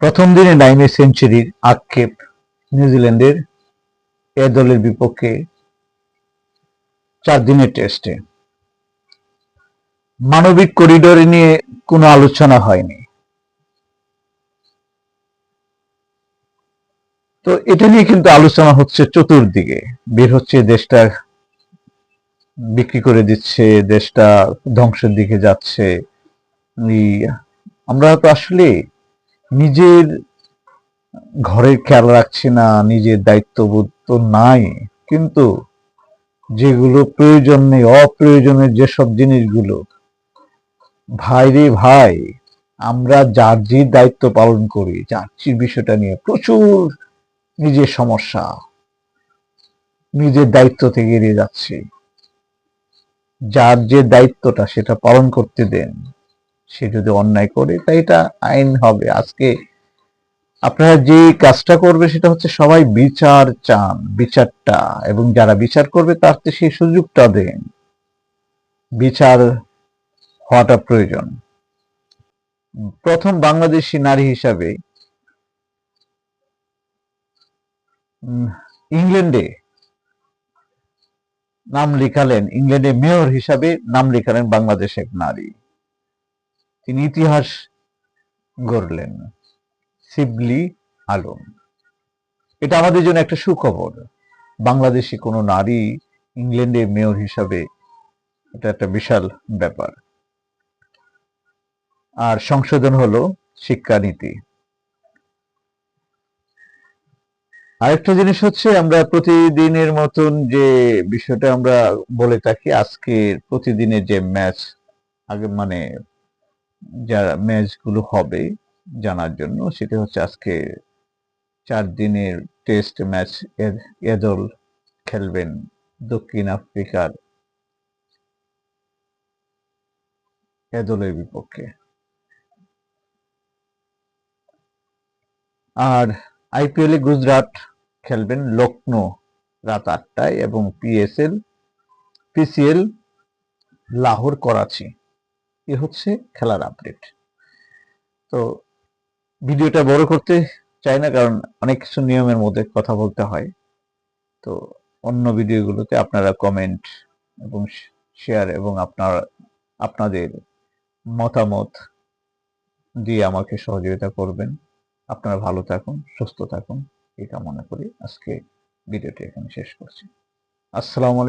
প্রথম দিনে 9 সেঞ্চুরির আক্ষেপ নিউজিল্যান্ডের এ দলের বিপক্ষে 4 দিনের টেস্টে। মানবিক করিডোর নিয়ে কোনো আলোচনা হয়নি। তো এটা নিয়ে কিন্তু আলোচনা হচ্ছে চতুর্দিকে। বের হচ্ছে দেশটা বিক্রি করে দিচ্ছে, দেশটা ধ্বংসের দিকে যাচ্ছে। আমরা তো আসলে নিজের ঘরের খেয়াল রাখছি না, নিজের দায়িত্ববোধ তো নাই। কিন্তু যেগুলো প্রয়োজন নেই, অপ্রয়োজনের যেসব জিনিসগুলো, ভাই রে ভাই, আমরা জার্জির দায়িত্ব পালন করি, জার্জির বিষয়টা নিয়ে প্রচুর নিজের সমস্যা, নিজের দায়িত্ব থেকে এড়িয়ে যাচ্ছি। যার যে দায়িত্বটা সেটা পালন করতে দেন। সে যদি অন্যায় করে তাই এটা আইন হবে। আজকে আপনারা যে কাজটা করবে সেটা হচ্ছে সবাই বিচার চান, বিচারটা, এবং যারা বিচার করবে তার সেই সুযোগটা দেন। বিচার হওয়াটা প্রয়োজন। প্রথম বাংলাদেশি নারী হিসাবে ইংল্যান্ডে নাম লিখালেন, ইংল্যান্ডে মেয়র হিসাবে নাম লিখালেন বাংলাদেশ এক নারী। তিনি ইতিহাস গড়লেন, শিবলি আলম। এটা আমাদের জন্য একটা সুখবর। বাংলাদেশি কোনো নারী ইংল্যান্ডে মেয়র হিসাবে, এটা একটা বিশাল ব্যাপার। আর সংশোধন হলো শিক্ষানীতি। আরেকটা জিনিস হচ্ছে, আমরা প্রতিদিনের মতন যে বিষয়টা আমরা বলে থাকি, আজকের প্রতিদিনের যে ম্যাচ, আগে মানে যারা ম্যাচগুলো হবে জানার জন্য, সেটা হচ্ছে আজকে 4 দিনের টেস্ট ম্যাচ এ দল খেলবেন দক্ষিণ আফ্রিকার এ দলের বিপক্ষে। আর আইপিএলে গুজরাট খেলবেন লখনৌ রাত 8টায়, এবং পিসিএল লাহোর করাচি। এ হচ্ছে খেলার আপডেট। তো ভিডিওটা বড় করতে চাই না, কারণ অনেক কিছু নিয়মের মধ্যে কথা বলতে হয়। তো অন্য ভিডিওগুলোতে আপনারা কমেন্ট এবং শেয়ার এবং আপনাদের মতামত দিয়ে আমাকে সহযোগিতা করবেন। আপনারা ভালো থাকুন, সুস্থ থাকুন, এই কামনা করি আজকে ভিডিওটি এখানে শেষ করছি। আসসালামু আলাইকুম।